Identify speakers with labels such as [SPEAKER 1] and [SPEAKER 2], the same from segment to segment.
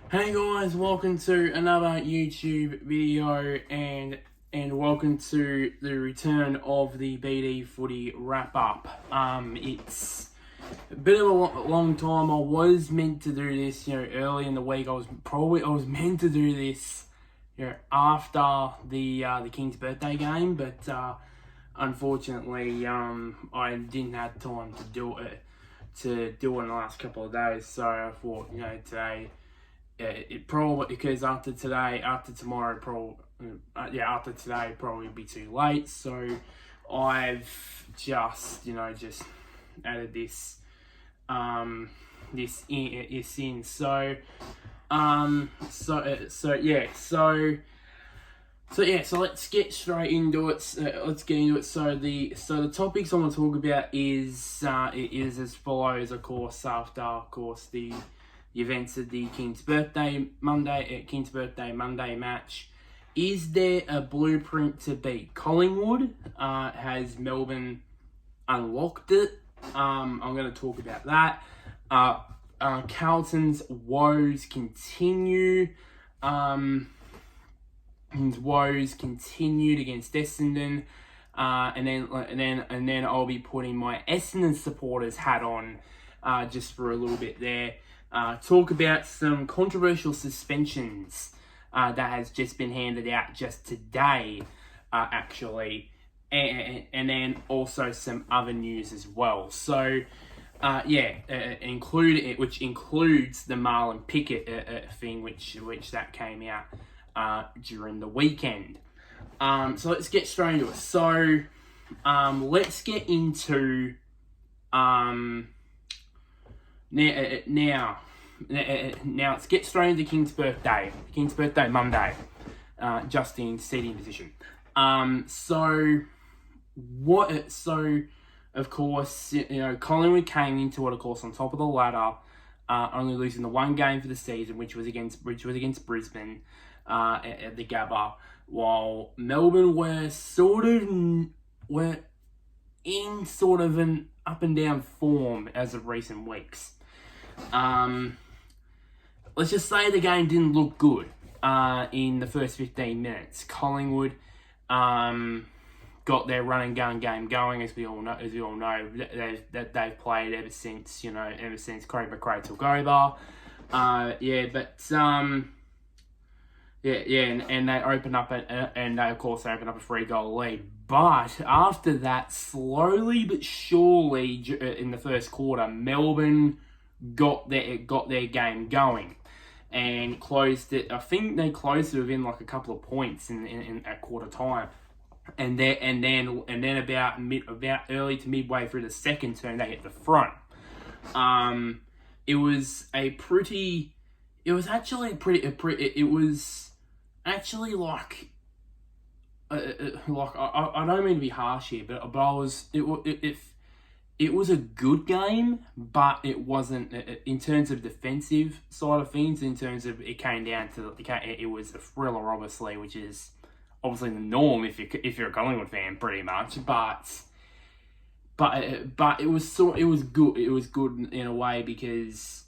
[SPEAKER 1] Hey guys, welcome to another YouTube video and welcome to the return of the BD Footy Wrap-Up. It's a bit of a long time. I was meant to do this, early in the week. I was meant to do this, after the King's birthday game, but unfortunately, I didn't have time to do it in the last couple of days. So I thought, today. It probably, because after today, after tomorrow, after today, probably be too late. So I've just added this in. So let's get straight into it. So the topics I want to talk about is as follows. Of course, the events of the King's Birthday Monday match. Is there a blueprint to beat Collingwood? Has Melbourne unlocked it? I'm going to talk about that. Carlton's woes continue. His woes continued against Essendon. And then I'll be putting my Essendon supporters hat on just for a little bit there. Talk about some controversial suspensions that has just been handed out just today, actually, and then also some other news as well. So, which includes the Marlon Pickett thing, which that came out during the weekend. So let's get straight into it. So, let's get into Now, let's get straight into King's birthday. King's birthday Monday, just in seating position. So of course, Collingwood came into it, of course, on top of the ladder, only losing the one game for the season, which was against Brisbane, at the Gabba, while Melbourne were in sort of an up and down form as of recent weeks. Let's just say the game didn't look good in the first 15 minutes. Collingwood got their run and gun game going, as we all know. They've played ever since Craig McRae took over. And they open up a 3-goal lead. But after that, slowly but surely, in the first quarter, Melbourne got their game going and closed it. I think they closed it within like a couple of points in at quarter time, and then about early to midway through the second term, they hit the front. It was actually like I don't mean to be harsh here, but it was a good game, but it wasn't, in terms of defensive side of things. In terms of, it came down to, it was a thriller, obviously, which is obviously the norm if you're a Collingwood fan, pretty much. But it was good. It was good in a way because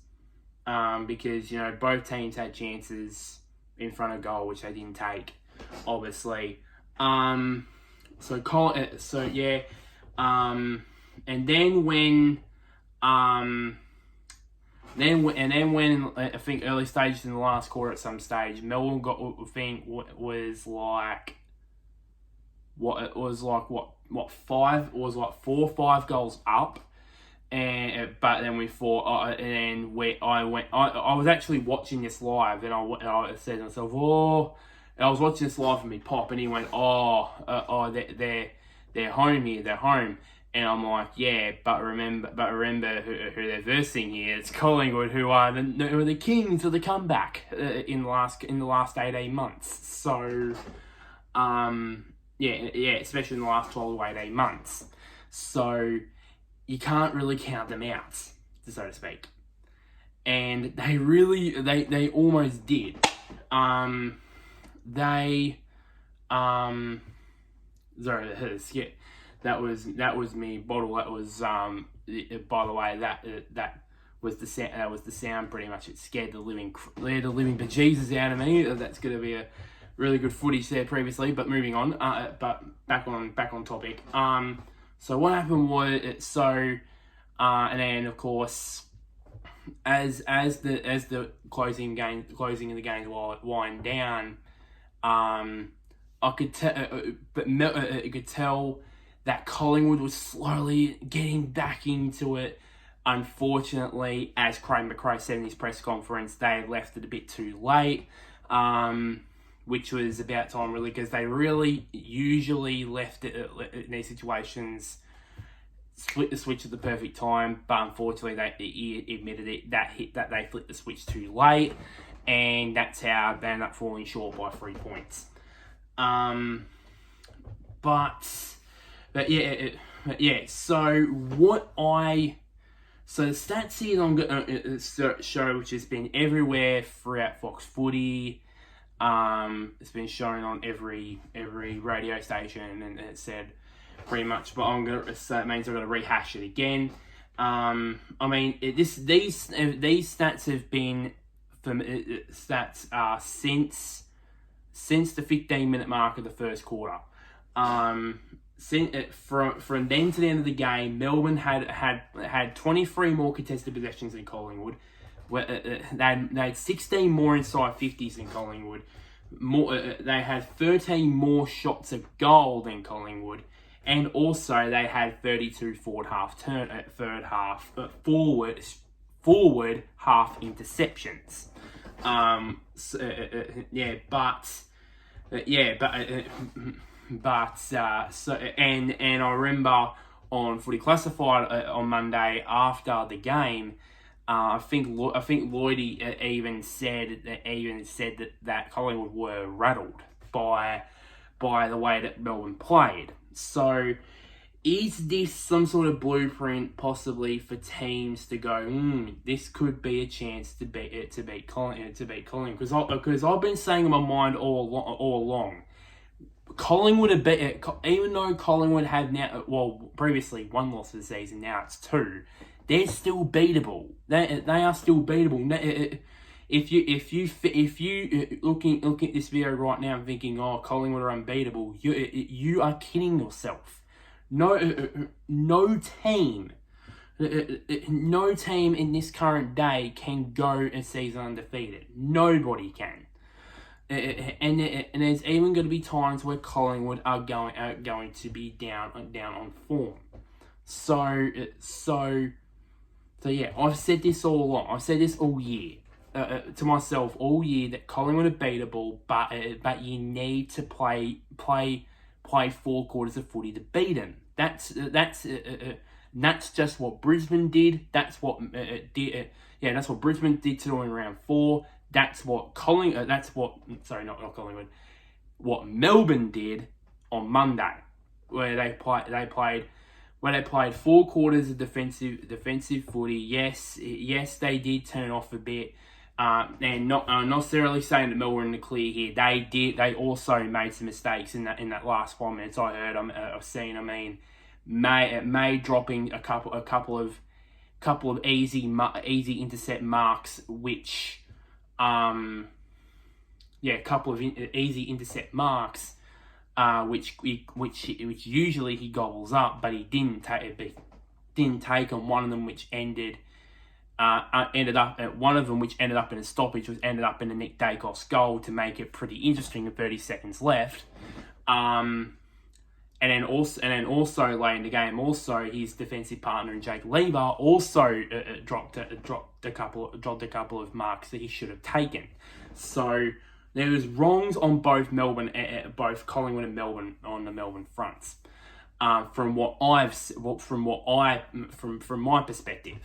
[SPEAKER 1] both teams had chances in front of goal, which they didn't take, obviously. And then when I think early stages in the last quarter, at some stage, Melbourne got, I think, was like 4 or 5 goals up, but then we thought, I was actually watching this live, and I said to myself, and I was watching this live from me pop, and he went, they're home here, they're home. And I'm like, yeah, but remember who they're versing here. It's Collingwood, who are the kings of the comeback in the last 18 months. So, especially in the last 12 to 18 months. So you can't really count them out, so to speak. And they almost did. That was me, Bottle. That was, by the way, that was the sound pretty much. It scared the living bejesus out of me. That's going to be a really good footage there previously. But moving on, but back on topic. So what happened was and then of course, as the closing of the games wind down, I could tell that Collingwood was slowly getting back into it. Unfortunately, as Craig McRae said in his press conference, they left it a bit too late, which was about time really, because they really usually left it in these situations, split the switch at the perfect time, but unfortunately they admitted it that they flipped the switch too late, and that's how they ended up falling short by 3 points. But yeah. So the stats here I'm going to show, which has been everywhere throughout Fox Footy. It's been shown on every radio station, and it said pretty much. But so it means I'm going to rehash it again. I mean, these stats have been from since the 15-minute mark of the first quarter. From then to the end of the game, Melbourne had 23 more contested possessions than Collingwood. They had 16 more inside 50s than Collingwood. They had 13 more shots at goal than Collingwood, and also they had 32 forward half interceptions. And I remember on Footy Classified on Monday after the game, I think Lloydie even said that Collingwood were rattled by the way that Melbourne played. So, is this some sort of blueprint possibly for teams to go, this could be a chance to beat Collingwood? Because I've been saying in my mind all along. Collingwood, even though Collingwood had previously 1 loss of the season, now it's 2. They're still beatable. They are still beatable. If you looking at this video right now and thinking, Collingwood are unbeatable, you are kidding yourself. No team in this current day can go a season undefeated. Nobody can. And there's even going to be times where Collingwood are going to be down on form. So yeah, I've said this all along. I've said this all year to myself all year that Collingwood are beatable, but you need to play 4 quarters of footy to beat them. That's just what Brisbane did. That's what that's what Brisbane did to them in round 4. That's what what Melbourne did on Monday, where they played 4 quarters of defensive footy. Yes, they did turn off a bit, and not necessarily saying that Melbourne were in the clear here. They also made some mistakes in that last 5 minutes. I've seen. I mean, May dropping a couple of easy intercept marks, which. A couple of easy intercept marks, which usually he gobbles up, but he didn't take on one of them, which ended up in a stoppage, which ended up in a Nick Dacos goal to make it pretty interesting with 30 seconds left. And then also late in the game, his defensive partner and Jake Lever also dropped a couple of marks that he should have taken. So there was wrongs on both Collingwood and Melbourne on the Melbourne fronts. From my perspective,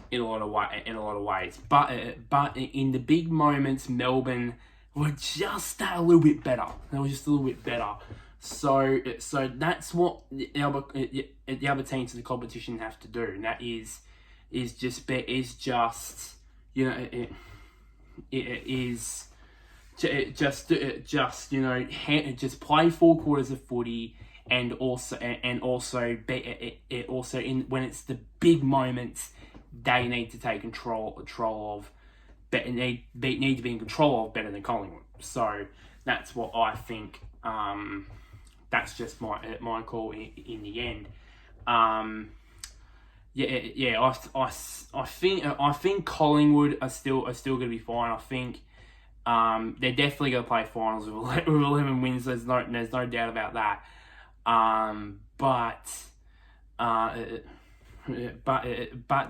[SPEAKER 1] in a lot of ways. But in the big moments, Melbourne were just a little bit better. They were just a little bit better. So that's what the other teams in the competition have to do, and that is just play 4 quarters of footy, and also when it's the big moments, they need to take control of, but need to be in control of better than Collingwood. So that's what I think. That's just my call in the end. I think Collingwood are still going to be fine. I think they're definitely going to play finals with 11 wins. There's no doubt about that. But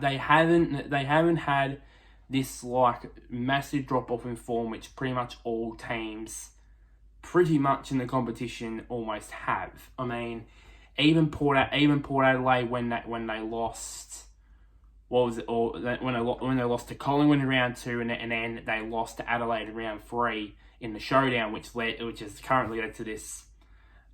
[SPEAKER 1] they haven't had this like massive drop off in form, which pretty much all teams, pretty much in the competition, almost have. I mean, even Port Adelaide when they lost, when they lost to Collingwood in round 2, and then they lost to Adelaide in round 3 in the showdown, which has currently led to this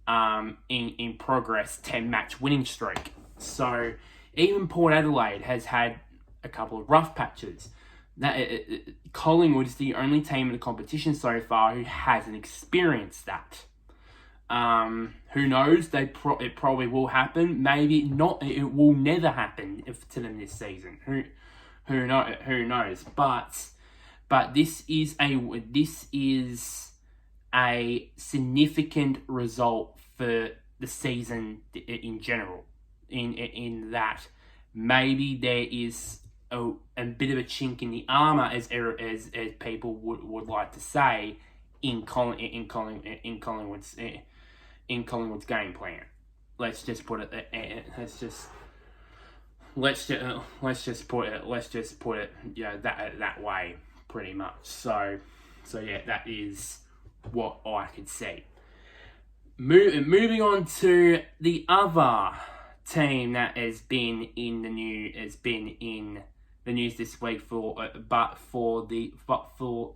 [SPEAKER 1] in progress 10-match winning streak. So even Port Adelaide has had a couple of rough patches. Collingwood is the only team in the competition so far who hasn't experienced that. Who knows? It probably will happen. Maybe not. It will never happen to them this season. Who knows? But this is a significant result for the season in general. In that, maybe there is a bit of a chink in the armor, as people would like to say, in Collingwood's game plan. Let's just put it. Let's just put it. That way, pretty much. So yeah, that is what I could see. Moving on to the other team that has been in the news this week for a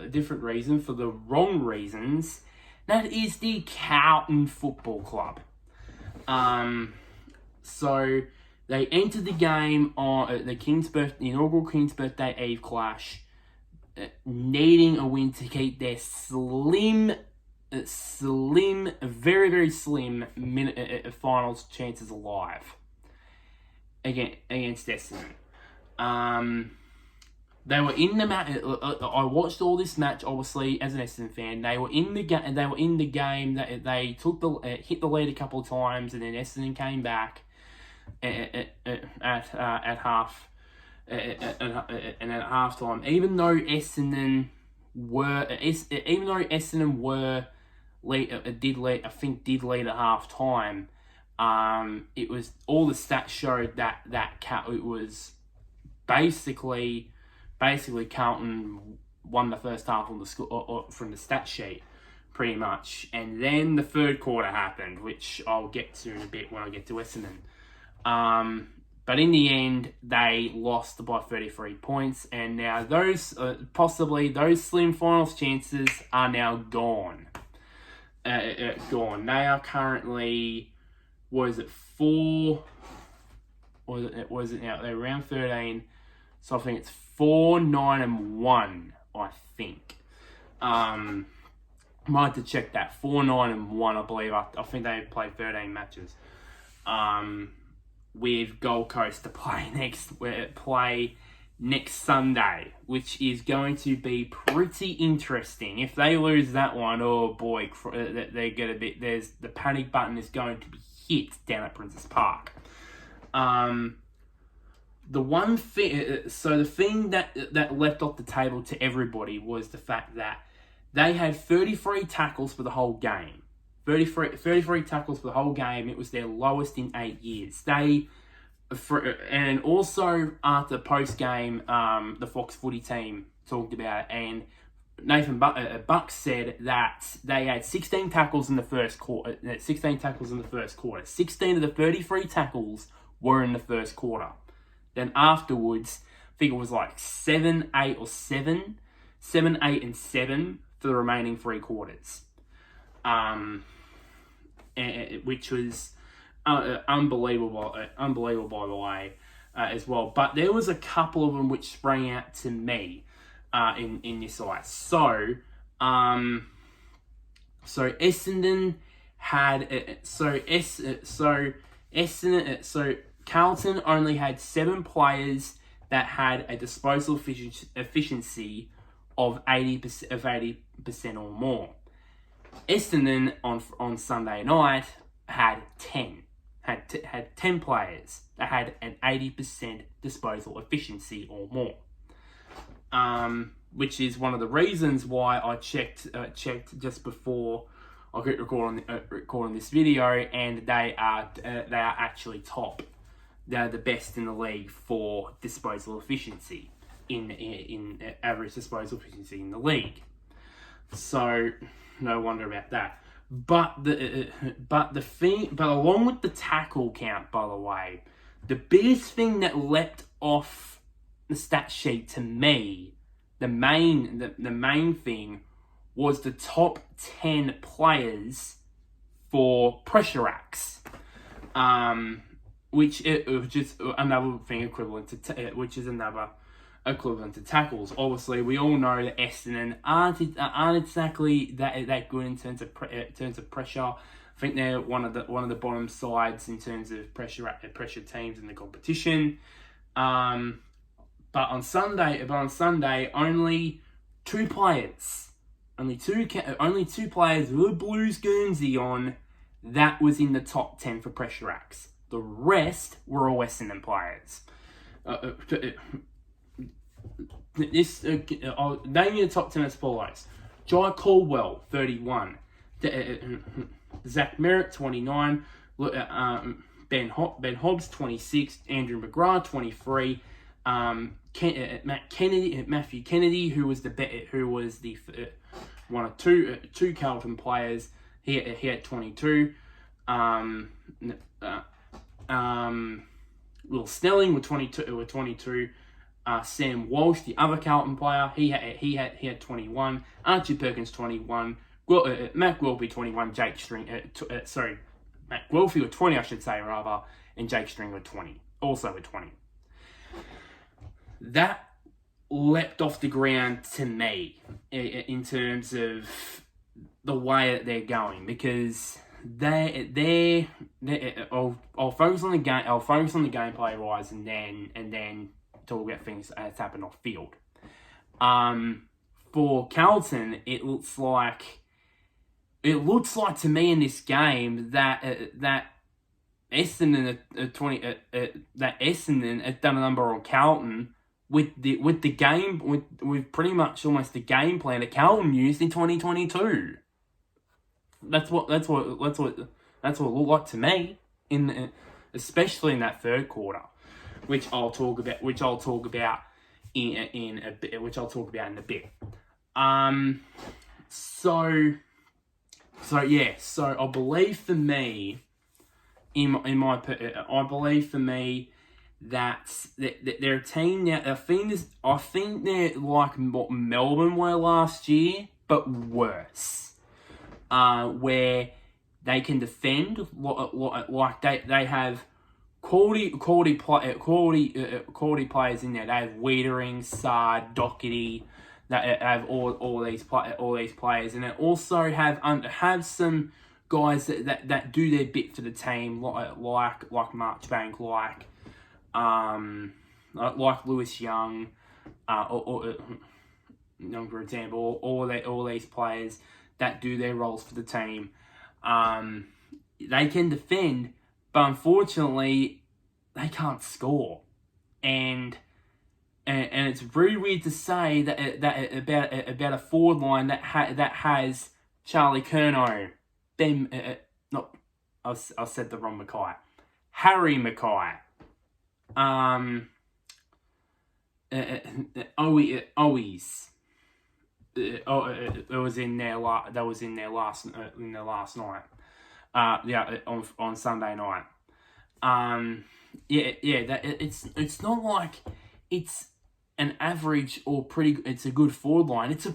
[SPEAKER 1] different reason, for the wrong reasons. That is the Carlton Football Club. So they entered the game on the inaugural King's Birthday Eve clash, needing a win to keep their very, very slim finals chances alive against Essendon. They were in the match. I watched all this match, obviously, as an Essendon fan. They were in the game. That they took hit the lead a couple of times, and then Essendon came back at halftime. Even though Essendon did lead at half time. It was, all the stats showed that it was basically Carlton won the first half on the from the stat sheet, pretty much. And then the third quarter happened, which I'll get to in a bit when I get to Essendon. But in the end, they lost by 33 points, and now those slim finals chances are now gone. Gone. They are currently, they're around 13. So I think it's 4-9-1. I think. Might have to check that. 4-9-1. I believe. I think they played 13 matches. With Gold Coast to play next Sunday, which is going to be pretty interesting. If they lose that one, oh boy, they're gonna be. The panic button is going to be hit down at Princess Park. The thing that left off the table to everybody was the fact that they had 33 tackles for the whole game. 33 tackles for the whole game. It was their lowest in 8 years. And also after post game, the Fox Footy team talked about it, and Nathan Buck said that they had 16 tackles in the first quarter. 16 tackles in the first quarter. 16 of the 33 tackles were in the first quarter. Then afterwards, I think it was like 7, 8, and 7 for the remaining 3 quarters. Which was unbelievable by the way, as well. But there was a couple of them which sprang out to me in this eye. So Essendon had Carlton only had 7 players
[SPEAKER 2] that had a disposal efficiency of 80% or more. Essendon on Sunday night had 10 players that had an 80% disposal efficiency or more. Which is one of the reasons why I checked just before I could recording this video, and they are actually top. They're the best in the league for disposal efficiency in average disposal efficiency in the league. So no wonder about that. But along with the tackle count, by the way, the biggest thing that leapt off the stat sheet to me, the main thing was the top 10 players for pressure acts, which is just another thing equivalent to equivalent to tackles. Obviously, we all know that Essendon aren't exactly that good in terms of pressure. I think they're one of the bottom sides in terms of pressure teams in the competition. But on Sunday, only two players with a Blues Guernsey on that was in the top 10 for pressure acts. The rest were all Essendon players. I'll name you the top 10 as follows: Jai Caldwell, 31. Zach Merritt, 29. Ben Hobbs, 26. Andrew McGrath, 23. Matthew Kennedy, who was the one of two Carlton players. He had 22. Will Snelling with 22. Sam Walsh, the other Carlton player, he had 21. Archie Perkins, 21. Matt Guelphy, 21. Matt Guelphy with 20, I should say, rather, and Jake String with 20, also with 20. That leapt off the ground to me in terms of the way that they're going, because I'll focus on the game. I'll focus on the gameplay wise, and then talk about things that's happened off field. For Carlton, it looks like to me in this game that Essendon had done a number on Carlton with pretty much almost the game plan that Carlton used in 2022. That's what it looked like to me, especially in that third quarter, which I'll talk about in a bit. So I believe for me, that they're a team now. I think they're like what Melbourne were last year, but worse. Where they can defend, like they have quality players in there. They have Wiedering, Sard, Doherty. They have all these players, and they also have some guys that do their bit for the team, like Marchbank, like Lewis Young, for example, all these players that do their roles for the team. They can defend, but unfortunately, they can't score. And it's really weird to say that about a forward line that has Charlie Curnow, I said the wrong Mackay, Harry Mackay, Owies. It was in there. That was in there last night. On Sunday night. It's not like it's an average or pretty. It's a good forward line. It's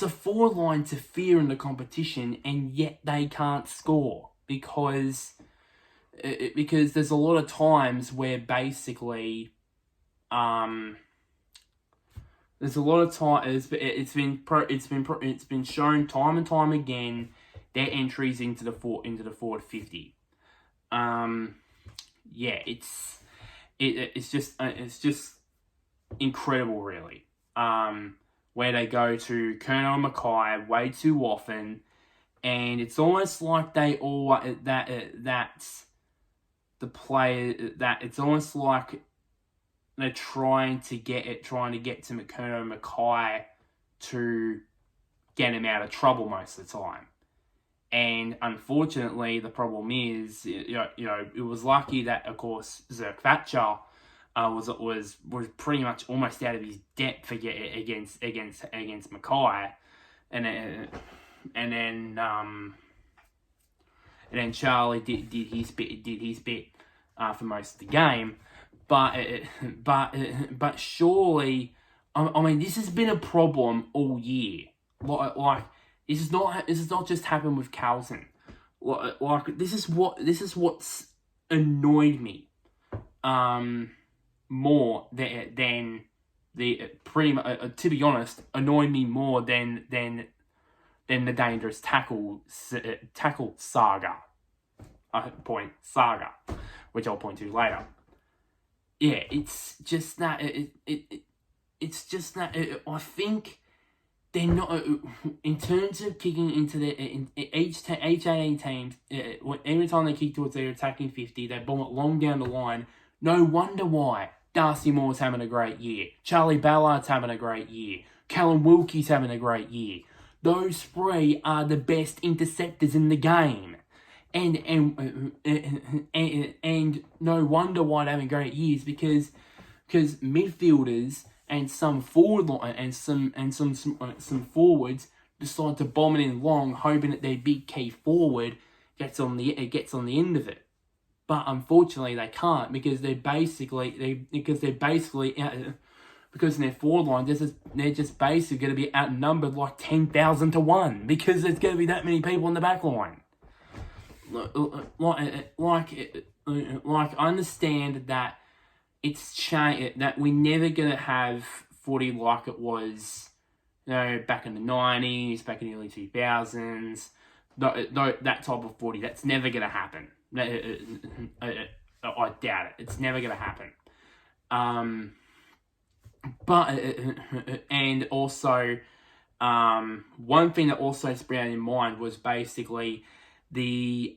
[SPEAKER 2] a forward line to fear in the competition, and yet they can't score because there's a lot of times where basically there's a lot of times it's been shown time and time again their entries into the forward 50. it's just incredible, really. Where they go to Colonel Mackay way too often, and it's almost like they all that's the player that it's almost like they're trying to get to McKernan Mackay to get him out of trouble most of the time. And unfortunately, the problem is, it was lucky that, of course, Zerk Thatcher was pretty much almost out of his depth against Mackay, and then Charlie did his bit for most of the game, but surely, I mean, this has been a problem all year. Like this is not just happened with Carlton. Like this is what's annoyed me more than the pretty much, to be honest, annoyed me more than the dangerous tackle saga. Saga, which I'll point to later. Yeah, it's just that it's just that I think they're not, in terms of kicking into each 18 teams. Every time they kick towards their attacking 50, they bomb it long down the line. No wonder why Darcy Moore's having a great year, Charlie Ballard's having a great year, Callum Wilkie's having a great year. Those three are the best interceptors in the game. And no wonder why they're having great years, because midfielders and some forward line and some forwards decide to bomb it in long, hoping that their big key forward gets on the end of it. But unfortunately, they can't, because in their forward line, they're just basically going to be outnumbered like 10,000 to 1, because there's going to be that many people in the back line. Like I understand that it's changed, that we're never gonna have footy like it was, back in the 90s, back in the early 2000s. That type of footy, that's never gonna happen. I doubt it. It's never gonna happen. But and also, one thing that also sprang in mind was basically the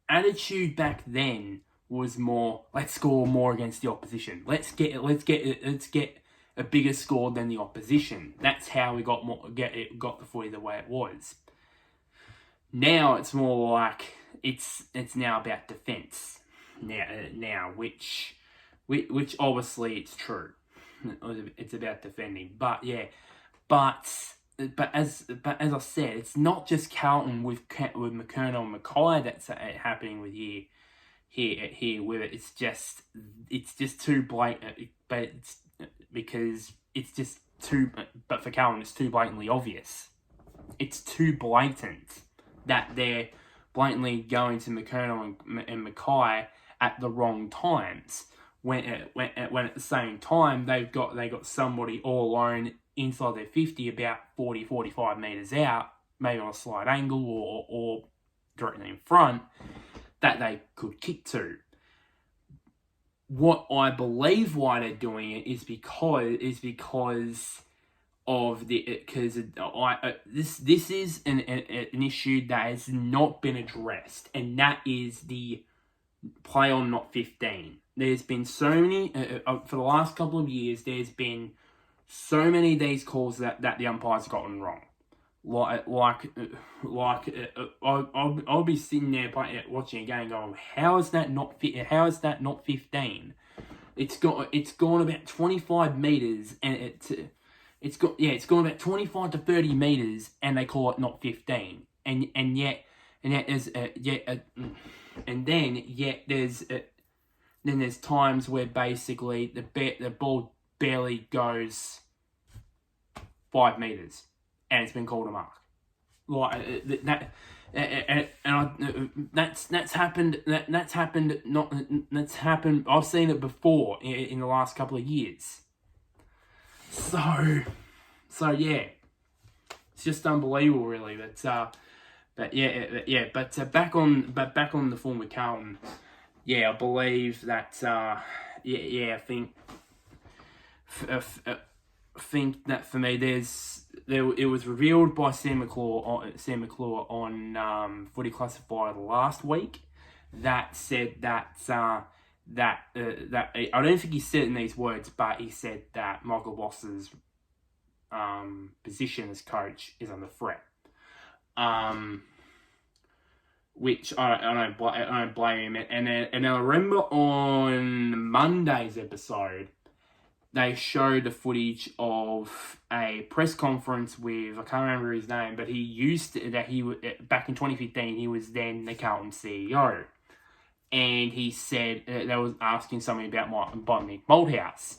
[SPEAKER 2] attitude back then was more, let's score more against the opposition. Let's get a bigger score than the opposition. That's how we got the footy the way it was. Now it's more like it's now about defense. Now which obviously it's true. It's about defending, but as I said, it's not just Carlton with McKernan and Mackay that's happening with here with it. It's just too blatant, but for Carlton it's too blatantly obvious. It's too blatant that they're blatantly going to McKernan and Mackay at the wrong times. When at the same time they got somebody all alone inside their 50, about 40-45 metres out, maybe on a slight angle or directly in front, that they could kick to. What I believe why they're doing it is because of this is an issue that has not been addressed, and that is the play on not 15. There's been so many for the last couple of years. There's been so many of these calls that the umpires gotten wrong. I'll be sitting there watching a game going, how is that not 15? It's gone about 25 meters, and it's gone about 25 to 30 meters, and they call it not 15. And yet there's times where basically the ball barely goes 5 meters, and it's been called a mark. Like that, that's happened. That's happened. I've seen it before in the last couple of years. So yeah, it's just unbelievable, really. But back on the form with Carlton. yeah, I believe that. I think that for me, it was revealed by Sam McClure on Footy Classified last week that said that I don't think he said it in these words, but he said that Michael Voss's position as coach is under threat. Which I don't blame him. And I remember on Monday's episode, they showed the footage of a press conference with, I can't remember his name, but back in 2015, he was then the Carlton CEO. And he said, they was asking something about Mick Malthouse,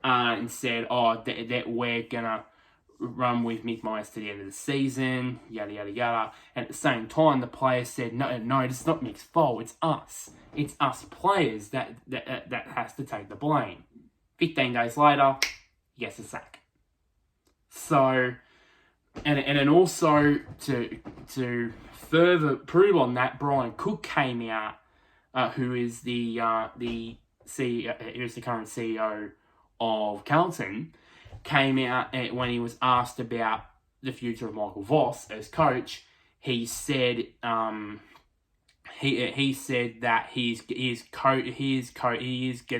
[SPEAKER 2] and said, that we're going to run with Mick Myers to the end of the season, yada, yada, yada. And at the same time, the players said, no, it's not Mick's fault, it's us. It's us players that has to take the blame. 15 days later, he gets a sack. So, and then also to further prove on that, Brian Cook came out, who is the CEO, who's the current CEO of Carlton, came out when he was asked about the future of Michael Voss as coach. He said he said that he is going to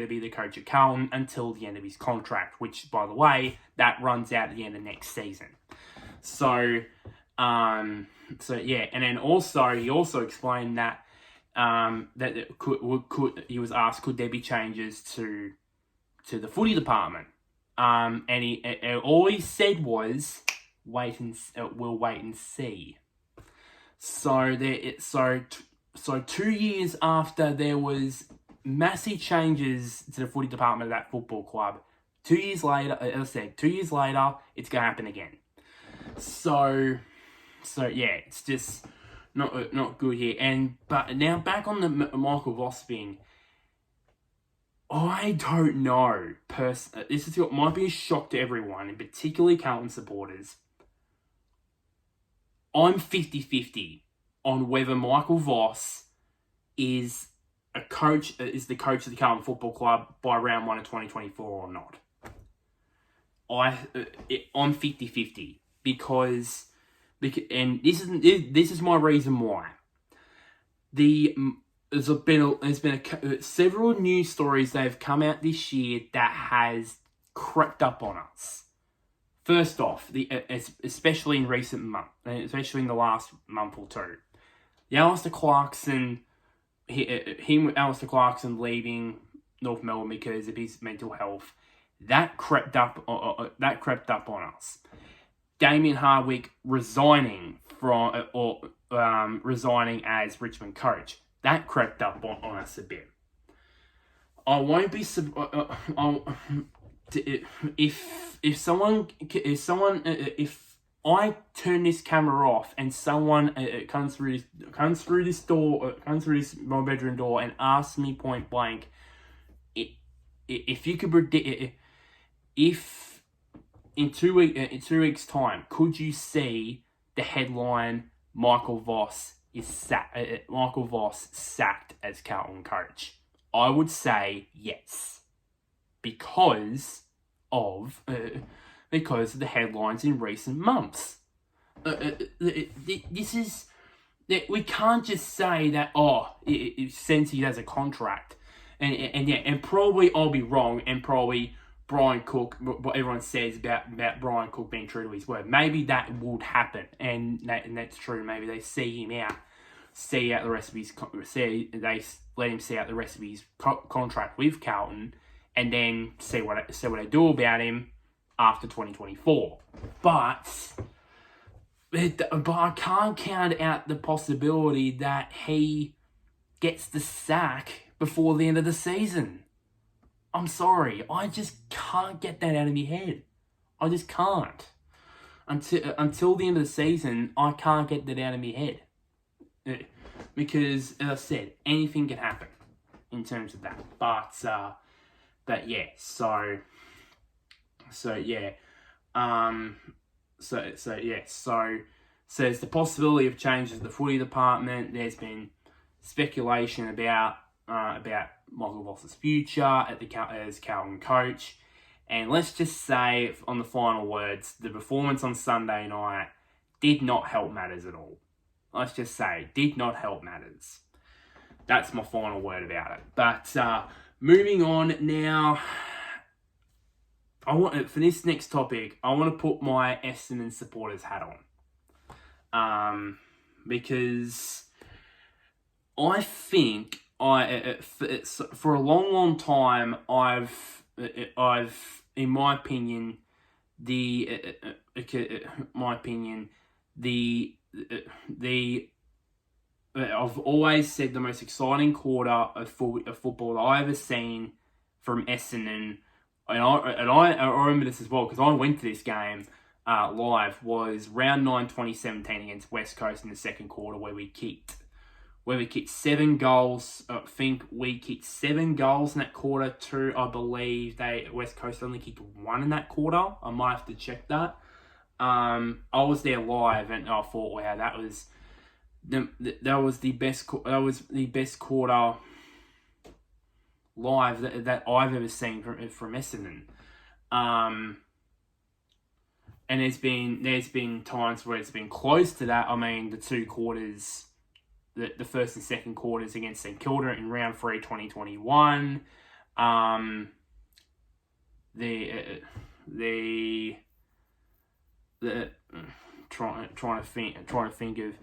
[SPEAKER 2] be the coach at Carlton until the end of his contract, which, by the way, that runs out at the end of next season. So and then also he also explained that he was asked, could there be changes to the footy department? And all he said was, we'll wait and see. So 2 years after there was massive changes to the footy department of that football club, 2 years later, as I said, 2 years later, it's going to happen again. So yeah, it's just not good here. But now back on the Michael Voss thing, I don't know. This is what might be a shock to everyone, and particularly Carlton supporters. I'm 50-50 on whether Michael Voss is the coach of the Carlton Football Club by round 1 of 2024 or not. I'm 50-50 because and this is my reason why. There's been several news stories that have come out this year that has crept up on us. First off, especially in recent months, especially in the last month or two, Alistair Clarkson leaving North Melbourne because of his mental health, that crept up on us. Damien Hardwick resigning as Richmond coach, that crept up on us a bit. I won't be if I turn this camera off and someone comes through my bedroom door and asks me point blank, if you could predict, if in 2 weeks' time, could you see the headline Michael Voss sacked as Carlton coach? I would say yes, because of the headlines in recent months. This is that we can't just say that since he has a contract, and probably I'll be wrong, and probably Brian Cook, what everyone says about Brian Cook being true to his word, maybe that would happen, and that's true. Maybe they see him out, they let him see out the rest of his contract with Carlton, and then see what they do about him after 2024. But I can't count out the possibility that he gets the sack before the end of the season. I'm sorry, I just can't get that out of my head. I just can't. Until the end of the season, I can't get that out of my head. Because, as I said, anything can happen in terms of that. But yeah, so there's the possibility of changes to the footy department. There's been speculation about about Michael Voss's future as Carlton coach. And let's just say, on the final words, the performance on Sunday night did not help matters at all. Let's just say, did not help matters. That's my final word about it. But moving on now, for this next topic, I want to put my Essendon supporters hat on. Because I think for a long time, I've in my opinion, I've always said the most exciting quarter of football that I've ever seen from Essendon, and I remember this as well because I went to this game live, was round 9 2017 against West Coast in the second quarter where we kicked 7 goals. I think we kicked 7 goals in that quarter. I believe West Coast only kicked 1 in that quarter. I might have to check that. I was there live and I thought, wow, that was the best quarter live that I've ever seen from Essendon. And there's been times where it's been close to that. I mean, the 2 quarters, the first and second quarters against St Kilda in round 3 2021. Trying to think of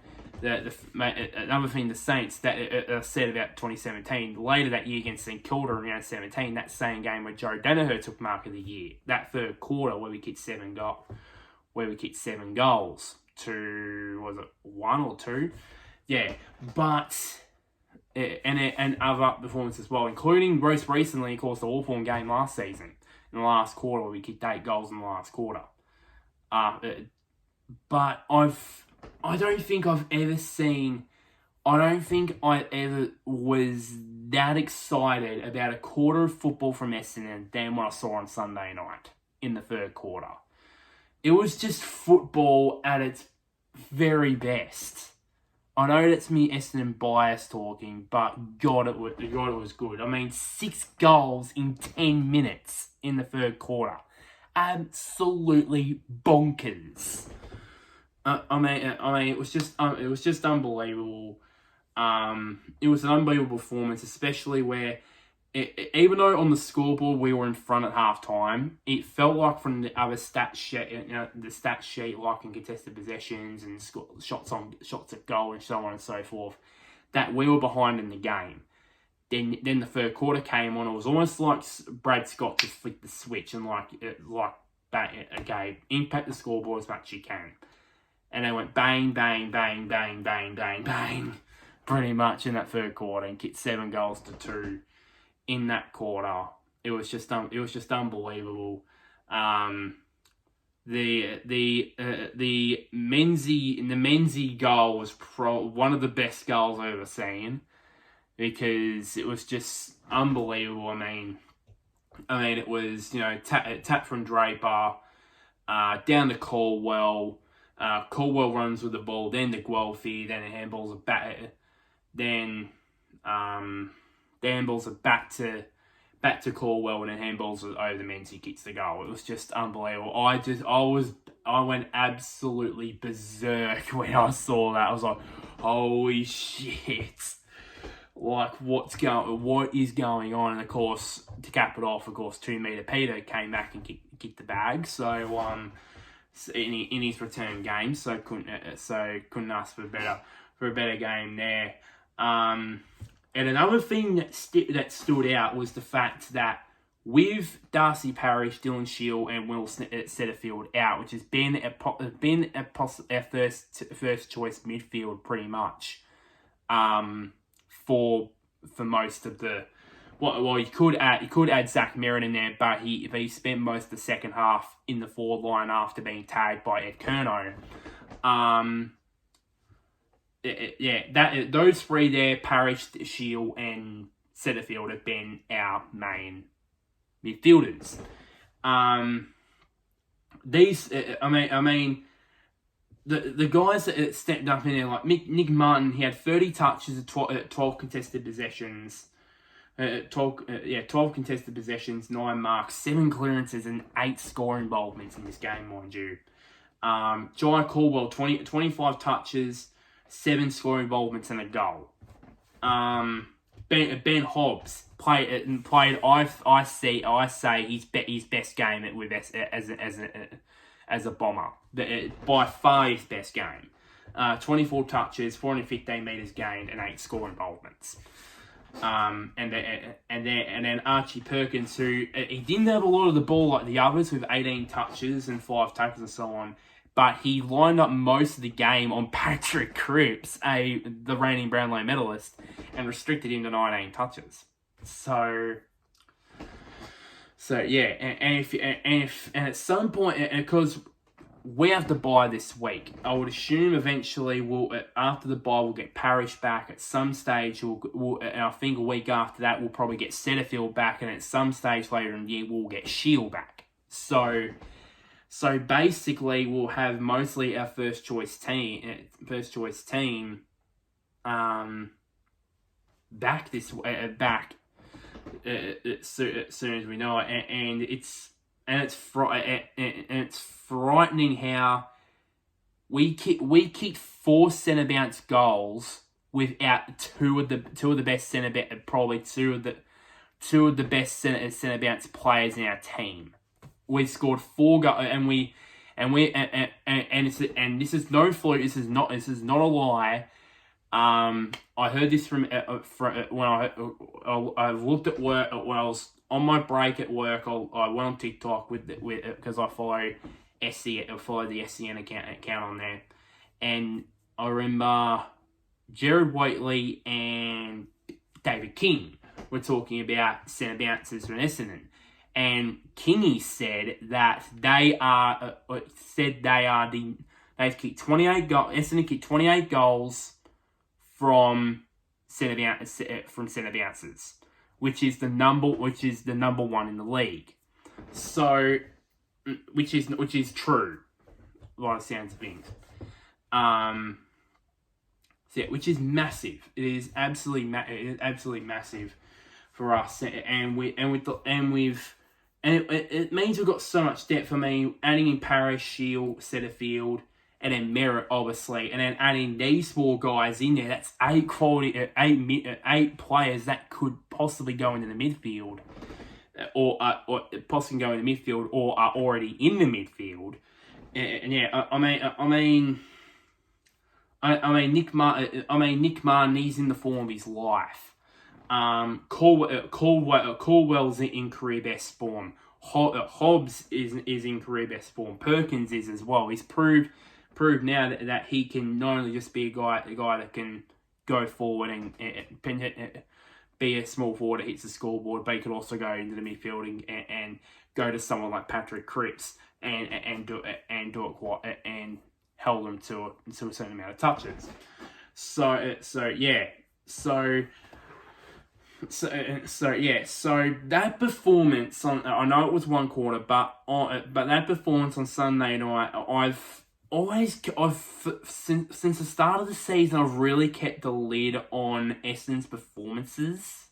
[SPEAKER 2] another thing the Saints that said about 2017 later that year against St Kilda in round 17, that same game where Joe Danaher took mark of the year, that third quarter where we kicked 7 goals to, was it 1 or 2? Yeah, but and other performances as well, including most recently, of course, the Hawthorn game last season in the last quarter where we kicked 8 goals in the last quarter. But I don't think I ever was that excited about a quarter of football from Essendon than what I saw on Sunday night in the third quarter. It was just football at its very best. I know that's me Essendon bias talking, but God, it was good. I mean, 6 goals in 10 minutes in the third quarter. Absolutely bonkers. I mean, it was just unbelievable. It was an unbelievable performance, especially where, even though on the scoreboard we were in front at half time, it felt like from the other stat sheet, like in contested possessions and shots at goal and so on and so forth, that we were behind in the game. Then the third quarter came on. It was almost like Brad Scott just flicked the switch and impact the scoreboard as much as you can. And they went bang, bang, bang, bang, bang, bang, bang, pretty much in that third quarter, and kicked 7 goals to 2 in that quarter. It was just unbelievable. The Menzie goal was one of the best goals I've ever seen, because it was just unbelievable. I mean, it was, tap from Draper, down to Caldwell. Caldwell runs with the ball, then to Guelphy, then the handballs are back. Then the handballs are back to Caldwell, and then handballs over the Menzie kicks the goal. It was just unbelievable. I went absolutely berserk when I saw that. I was like, holy shit. Like, what is going on? And of course, to cap it off, 2 meter Peter came back and kicked the bag. So in his return game, so couldn't ask for a better game there. And another thing that stood out was the fact that with Darcy Parish, Dylan Shield, and Will Setterfield out, which has been our first choice midfield pretty much, for most of the. Well, you could add Zach Merritt in there, but he spent most of the second half in the forward line after being tagged by Ed Curnow. Those 3 there, Parish, Shield, and Setterfield, have been our main midfielders. The guys that stepped up in there, like Nick Martin, he had 30 touches at 12 contested possessions. 12 contested possessions, 9 marks, 7 clearances, and 8 score involvements in this game, mind you. Jai Caldwell, 25 touches, 7 score involvements, and a goal. Ben Hobbs played. I say his best game with as a bomber. By far his best game. 24 touches, 415 meters gained, and 8 score involvements. And then Archie Perkins, who he didn't have a lot of the ball like the others with 18 touches and 5 tackles and so on, but he lined up most of the game on Patrick Cripps, the reigning Brownlow medalist, and restricted him to 19 touches. So yeah, and at some point, because we have to buy this week, I would assume eventually after the buy we'll get Parrish back at some stage. And I think a week after that we'll probably get Setterfield back, and at some stage later in the year we'll get Shield back. So basically we'll have mostly our first choice team back as soon as we know it, and it's frightening how we kicked 4 centre bounce goals without two of the best centre probably two of the best centre bounce players in our team. We scored 4 goals, and this is no fluke. This is not a lie. I heard this from when I looked at work when I was on my break at work. I went on TikTok with because I follow the SCN account on there, and I remember Jared Waitley and David King were talking about centre bounces from Essendon. And Kingy said that they've kicked 28 goals. Essendon kicked 28 goals from centre bounces, which is the number 1 in the league. So, which is true, by the sounds of things. Which is massive. It is absolutely massive for us, and it means we've got so much depth. For me, adding in Parrish, Shield, Setterfield, and then Merritt, obviously, and then adding these 4 guys in there, that's 8 players that could possibly go into the midfield, or possibly go in the midfield, or are already in the midfield. And yeah, Nick Martin, he's in the form of his life. Caldwell's in career best form. Hobbs is in career best form. Perkins is as well. He's proved now that he can not only just be a guy that can go forward and be a small forward that hits the scoreboard, but he could also go into the midfield and go to someone like Patrick Cripps and do it and hold them to a certain amount of touches. So that performance I know it was 1 quarter, but that performance on Sunday night, since the start of the season, I've really kept the lid on Essendon's performances.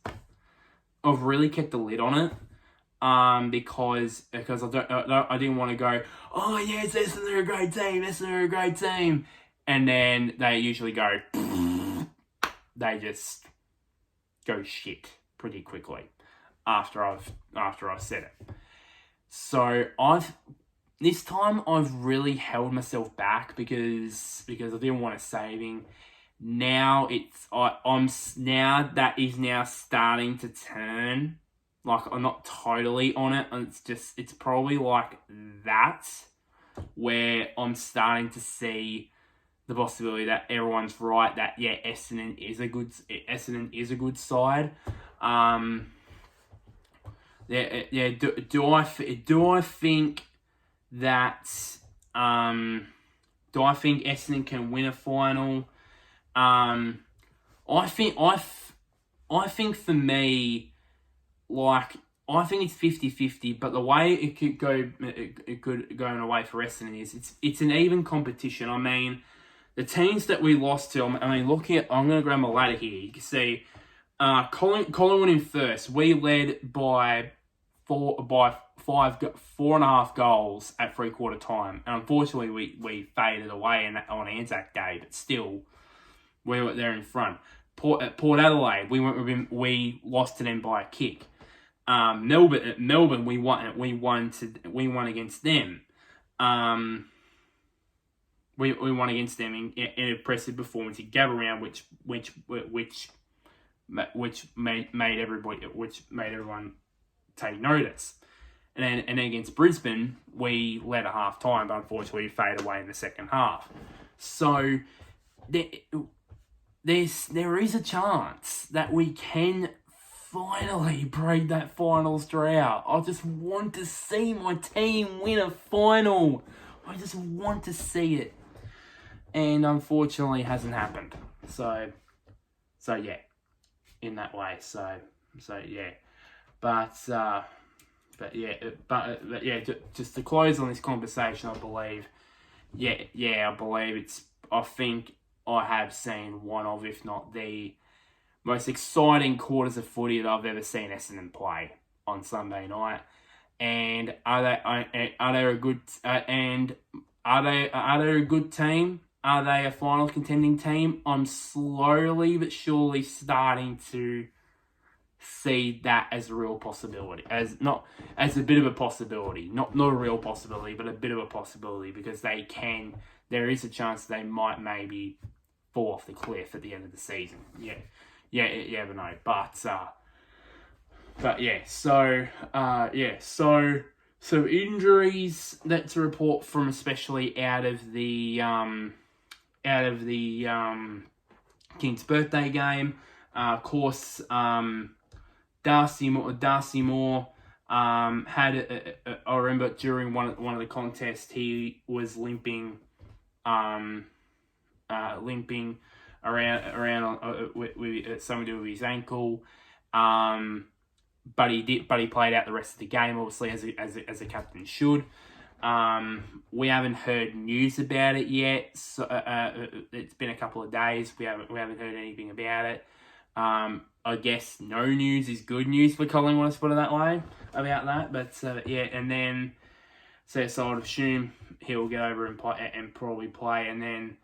[SPEAKER 2] I've really kept the lid on it, because I didn't want to go, oh yes, Essendon are a great team, and then they usually go, they just go shit pretty quickly after I've said it. So this time I've really held myself back because I didn't want to saving. Now that is now starting to turn. Like, I'm not totally on it. It's probably like that where I'm starting to see the possibility that everyone's right, that yeah, Essendon is a good side. Do I think that Essendon can win a final? I think for me, like, I think it's 50-50, but the way it could go in a way for Essendon is it's an even competition. I mean, the teams that we lost to, looking at, I'm going to grab my ladder here. You can see Collingwood in first. We led by 4.5 goals at 3/4 time, and unfortunately we faded away on Anzac Day, but still we were there in front. Port Adelaide, we lost to them by a kick. Melbourne, we won against them. We won against them in an impressive performance in Gabba which made everyone take notice. And then against Brisbane, we led at half time, but unfortunately we faded away in the second half. So there is a chance that we can finally break that finals drought. I just want to see my team win a final. I just want to see it. And unfortunately it hasn't happened. So yeah, in that way. So yeah. But just to close on this conversation, I believe I think I have seen one of, if not the most exciting quarters of footy that I've ever seen Essendon play on Sunday night. And are they a good team? Are they a final contending team? I'm slowly but surely starting to see that as a real possibility, as a bit of a possibility, not a real possibility, but a bit of a possibility, because there is a chance they might maybe fall off the cliff at the end of the season. You never know, so injuries that to report from, especially out of the King's birthday game. Of course, Darcy Moore had I remember during one of the contests he was limping around with something to do with his ankle. But he played out the rest of the game, obviously, as a captain should. We haven't heard news about it yet. So, it's been a couple of days. We haven't heard anything about it. I guess no news is good news for Collingwood, let's put it that way, about that. But and then so I'd assume he'll get over and probably play, and then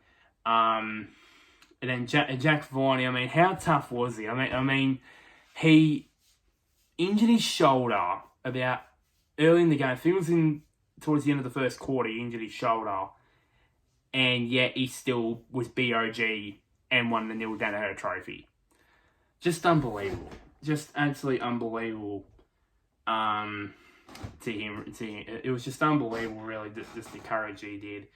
[SPEAKER 2] Jack Viney. I mean, how tough was he? I mean, he injured his shoulder about early in the game. I think it was towards the end of the first quarter. He injured his shoulder, and yet he still was BOG and won the Neil Danaher Trophy. Just unbelievable. Just absolutely unbelievable. To him, it was just unbelievable, really. Just the courage he did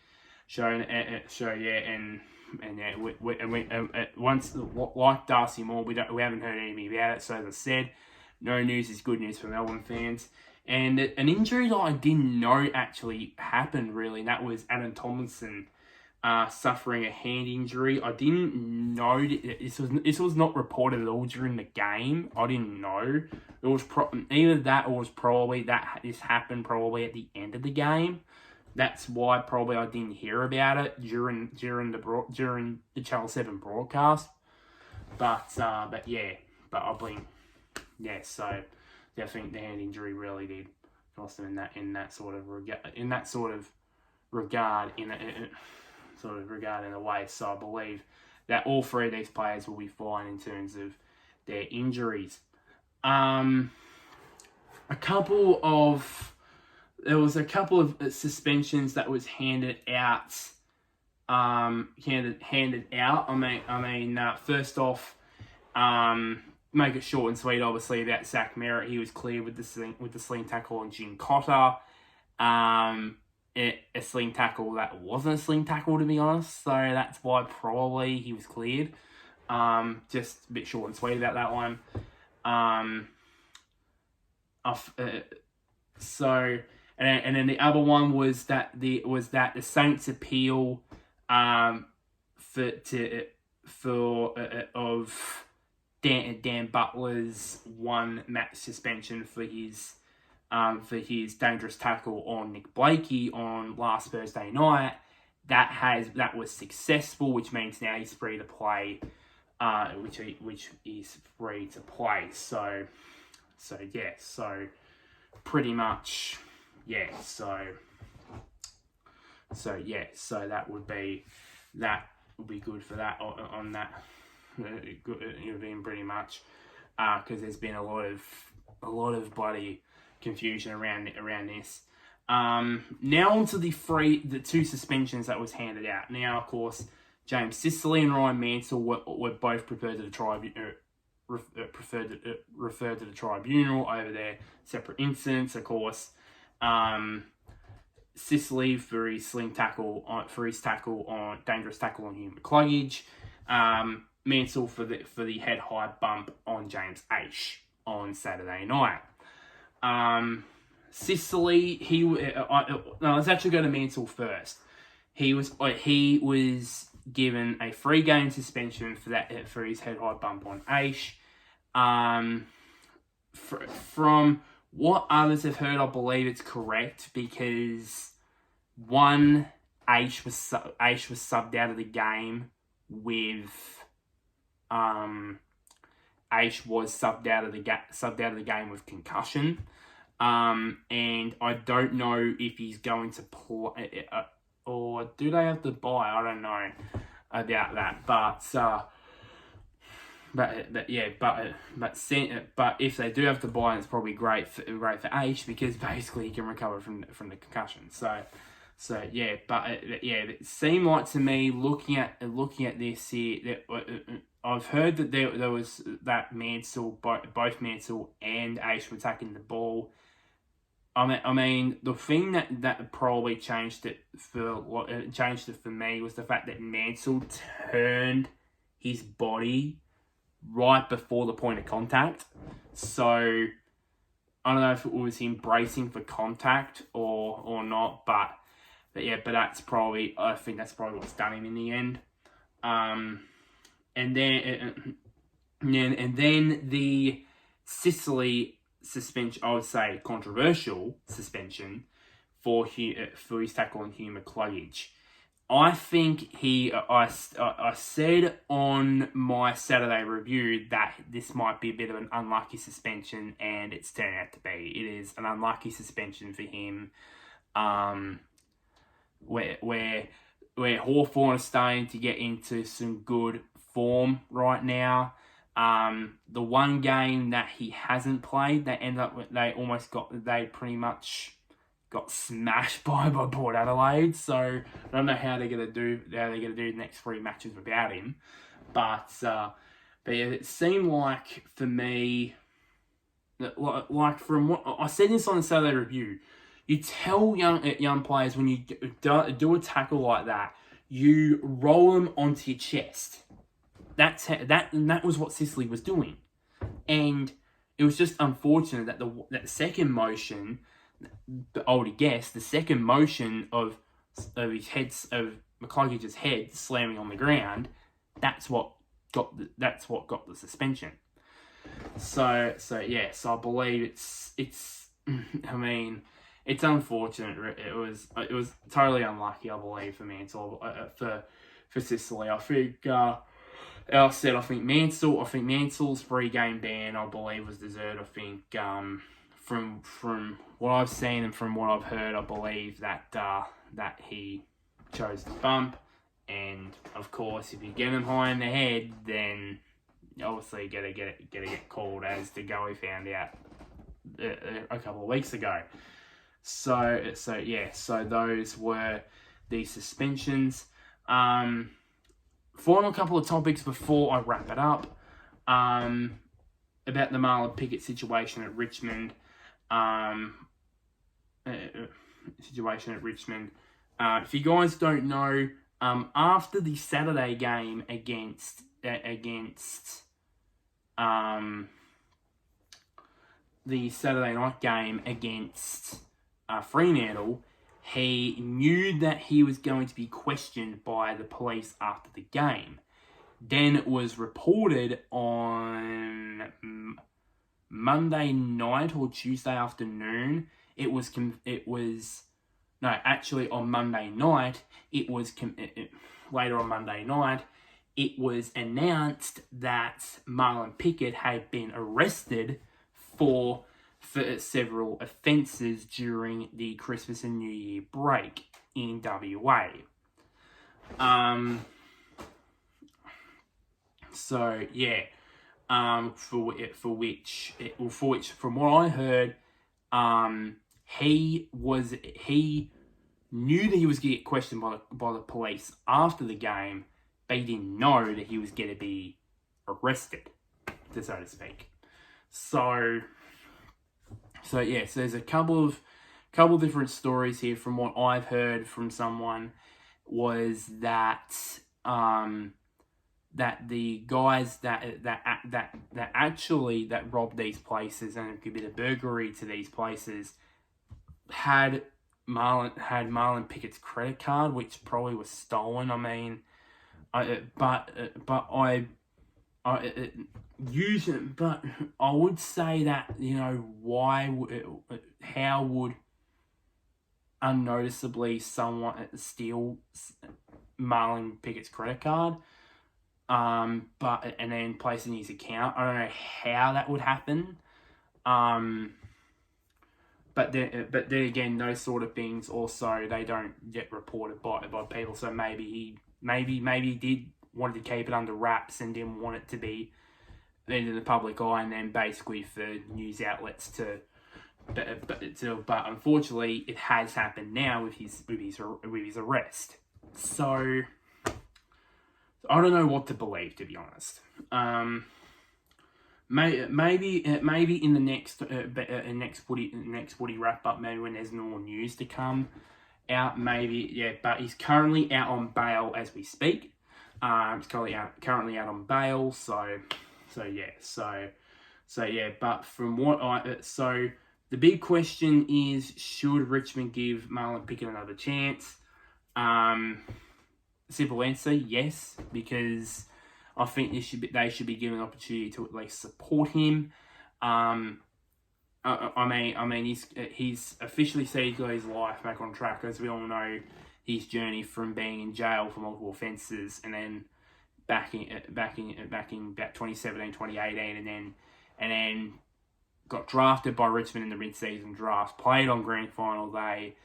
[SPEAKER 2] once, like Darcy Moore, we haven't heard anything about it. So as I said, no news is good news for Melbourne fans. And an injury that I didn't know actually happened, really, and that was Adam Tomlinson suffering a hand injury. I didn't know this was not reported at all during the game. I didn't know. It was either that, or it was probably that this happened probably at the end of the game. That's why probably I didn't hear about it during the Channel 7 broadcast. But I think so I think the hand injury really did cost them in that sort of regard in a way. So I believe that all three of these players will be fine in terms of their injuries. There was a couple of suspensions that was handed out. First off, make it short and sweet. Obviously, about Zach Merritt, he was cleared with the sling tackle on Jim Cotter. A sling tackle that wasn't a sling tackle, to be honest. So that's why probably he was cleared. Just a bit short and sweet about that one. And then the other one was that the Saints appeal of Dan Butler's 1 match suspension for his dangerous tackle on Nick Blakey on last Thursday night. That was successful, which means now he's free to play which is free to play. So pretty much, yeah. So that would be good for that on that. It would be pretty much because there's been a lot of bloody confusion around this. Now onto the two suspensions that was handed out. Now, of course, James Sicily and Ryan Mansell were both referred to the tribunal over their separate incidents. Of course, Sicily for his dangerous tackle on Hugh McCluggage. Mansell for the head high bump on James Aish on Saturday night. Sicily, let's actually go to Mansell first. He was given a 3-game suspension for his head high bump on Aish. From what others have heard, I believe it's correct because Aish was subbed out of the game with Aish was subbed out of the game with concussion. And I don't know if he's going to play, or do they have to buy? I don't know about that, but if they do have to buy, it's probably great for Aish because basically he can recover from the concussion. It seemed like to me looking at this here that I've heard that there was that both Mansell and Aish were taking the ball. I mean, the thing that probably changed it for me was the fact that Mansell turned his body right before the point of contact. So I don't know if it was him bracing for contact or not, but that's probably, I think that's probably what's done him in the end. And then the Sicily suspension, I would say controversial suspension for his tackle on Hugh McCluggage. I think I said on my Saturday review that this might be a bit of an unlucky suspension, and it's turned out to be. It is an unlucky suspension for him. Where Hawthorn are starting to get into some good form right now. The one game that he hasn't played, they pretty much got smashed by Port Adelaide. So I don't know how they're gonna do the next 3 matches without him. But it seemed like for me, like from what I said this on the Saturday review, you tell young players when you do a tackle like that, you roll them onto your chest. That was what Sicily was doing, and it was just unfortunate that that second motion, I would guess, the second motion of McCluggage's head slamming on the ground, that's what got the suspension. So I believe it's I mean, it's unfortunate. It was totally unlucky, I believe, for Mansell for Sicily. I think. I think Mansell's 3-game ban, I believe, was deserved. I think from what I've seen and from what I've heard, I believe that he chose to bump. And of course, if you get him high in the head, then obviously you get called, as De Goey found out a couple of weeks ago. So those were the suspensions. Final couple of topics before I wrap it up. About the Marlon Pickett situation at Richmond. If you guys don't know, after the Saturday game against the Saturday night game against Fremantle, he knew that he was going to be questioned by the police after the game. Then it was reported on Monday night or Tuesday afternoon. On Monday night. Later on Monday night, it was announced that Marlon Pickett had been arrested for several offences during the Christmas and New Year break in WA. So yeah, for which from what I heard, he knew that he was going to get questioned by the police after the game, but he didn't know that he was going to be arrested, so to speak. So yeah, so there's a couple of different stories here. From what I've heard from someone was that that the guys that robbed these places and committed burglary to these places had Marlon Pickett's credit card, which probably was stolen. I mean, but I would say that, you know, how would unnoticeably someone steal Marlon Pickett's credit card, and then place it in his account? I don't know how that would happen. But then again, those sort of things also, they don't get reported by people. So maybe he did wanted to keep it under wraps and didn't want it to be into the public eye, and then basically for news outlets to. But unfortunately, it has happened now with his arrest. So I don't know what to believe, to be honest. Maybe in the next footy wrap up, maybe when there's more news to come out, maybe, yeah. But he's currently out on bail as we speak. He's currently out on bail. So yeah. But from what the big question is, should Richmond give Marlon Pickett another chance? Simple answer, yes, because I think they should be given an opportunity to at least support him. I mean, he's officially said he's got his life back on track, as we all know his journey from being in jail for multiple offences, and then back in about 2017, 2018, and then got drafted by Richmond in the mid-season draft, played on grand final day.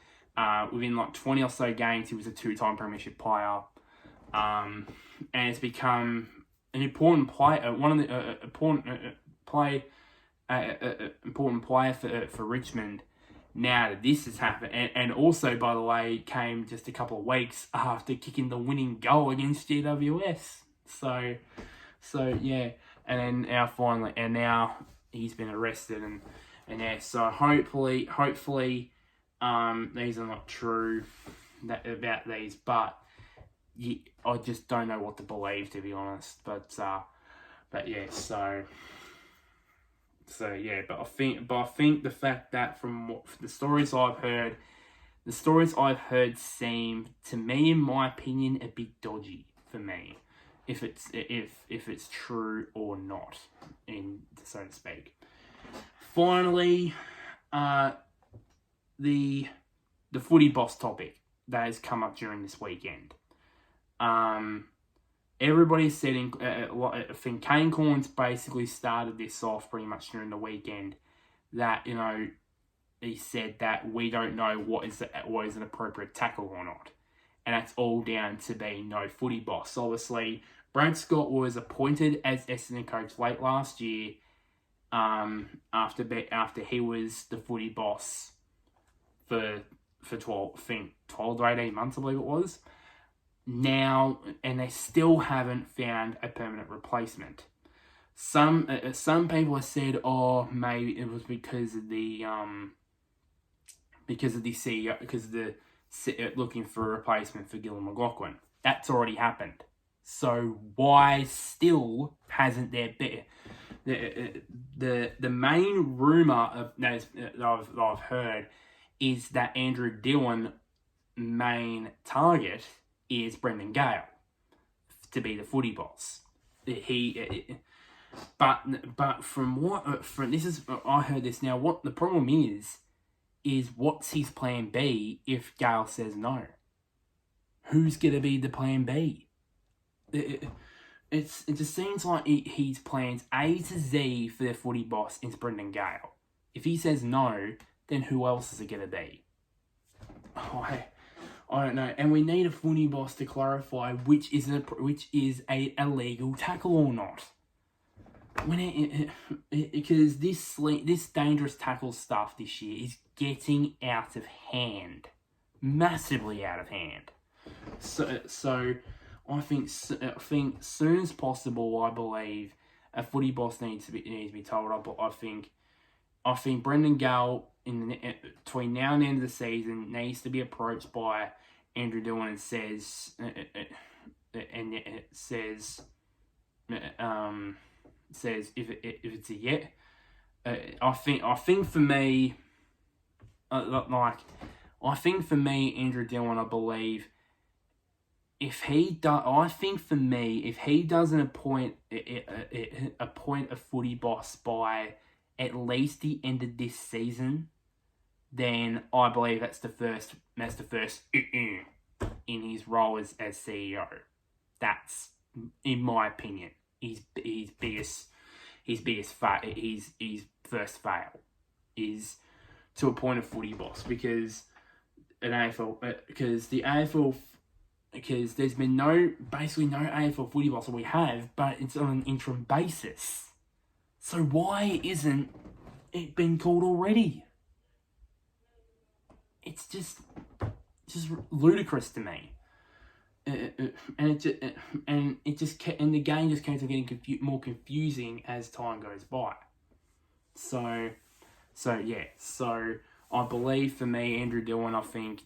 [SPEAKER 2] Within like 20 or so games, he was a 2-time premiership player, and it's become an important player, important player for Richmond. Now that this has happened, and also, by the way, came just a couple of weeks after kicking the winning goal against GWS. So yeah, and then now he's been arrested, and yeah. So hopefully, these are not true about these, but I just don't know what to believe, to be honest. But yeah. So yeah, but I think the fact that from the stories I've heard seem, to me, in my opinion, a bit dodgy for me, if it's true or not, so to speak. Finally, the footy boss topic that has come up during this weekend. Everybody's saying, I think Kane Corns basically started this off pretty much during the weekend, that, you know, he said that we don't know what is an appropriate tackle or not, and that's all down to being no footy boss. Obviously, Brad Scott was appointed as Essendon coach late last year, after he was the footy boss for 12 to 18 months, I believe it was. Now, and they still haven't found a permanent replacement. Some people have said, oh, maybe it was because of the CEO, because of the looking for a replacement for Gillon McLachlan. That's already happened. So why still hasn't there been the main rumor that I've heard is that Andrew Dillon main target is Brendan Gale to be the footy boss. But from this is, I heard this now. What the problem is what's his plan B if Gale says no? Who's gonna be the plan B? it just seems like he's plans A to Z for the footy boss is Brendan Gale. If he says no, then who else is it going to be? I don't know. And we need a footy boss to clarify which is a illegal tackle or not. Because this dangerous tackle stuff this year is getting out of hand, massively out of hand. So I think soon as possible, I believe a footy boss needs to be told. I think Brendan Gale between now and the end of the season needs to be approached by Andrew Dillon and says if it's a yet. I think for me, Andrew Dillon, I believe, if he doesn't appoint a footy boss by at least the end of this season, then I believe that's the first in his role as CEO. That's, in my opinion, his first fail is to appoint a footy boss because there's been basically no AFL footy boss, we have, but it's on an interim basis. So why isn't it been called already? It's just ludicrous to me. And the game just keeps on getting more confusing as time goes by. So I believe for me, Andrew Dillon, I think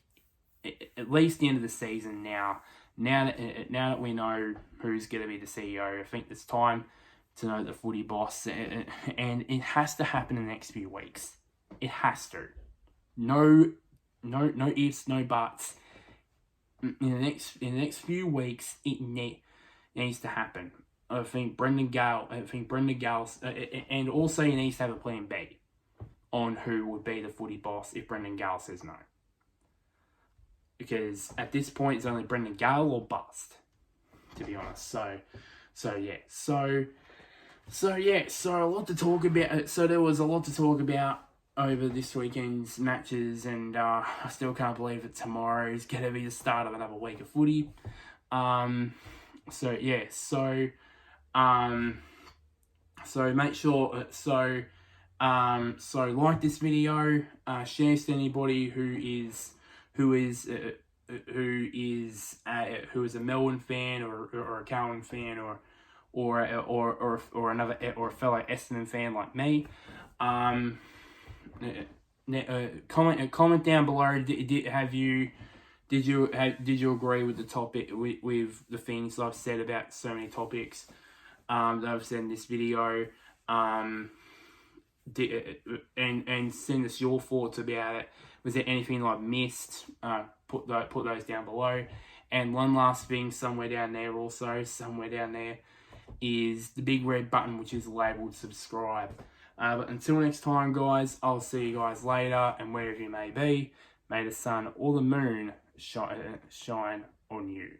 [SPEAKER 2] at least the end of the season now that we know who's going to be the CEO, I think it's time to know the footy boss, and it has to happen in the next few weeks. It has to. No ifs, no buts. In the next few weeks, it needs to happen. I think Brendan Gale, and also he needs to have a plan B on who would be the footy boss if Brendan Gale says no. Because at this point, it's only Brendan Gale or bust, to be honest. So a lot to talk about. So there was a lot to talk about over this weekend's matches, and I still can't believe that tomorrow is going to be the start of another week of footy. So make sure like this video, share to anybody who is a Melbourne fan or a Carlton fan or a fellow Essendon fan like me. Comment down below. Did you agree with the topic with the things I've said about so many topics that I've said in this video? And send us your thoughts about it. Was there anything I've missed? Put those down below. And one last thing, somewhere down there is the big red button which is labelled subscribe. But until next time, guys, I'll see you guys later, and wherever you may be, may the sun or the moon shine on you.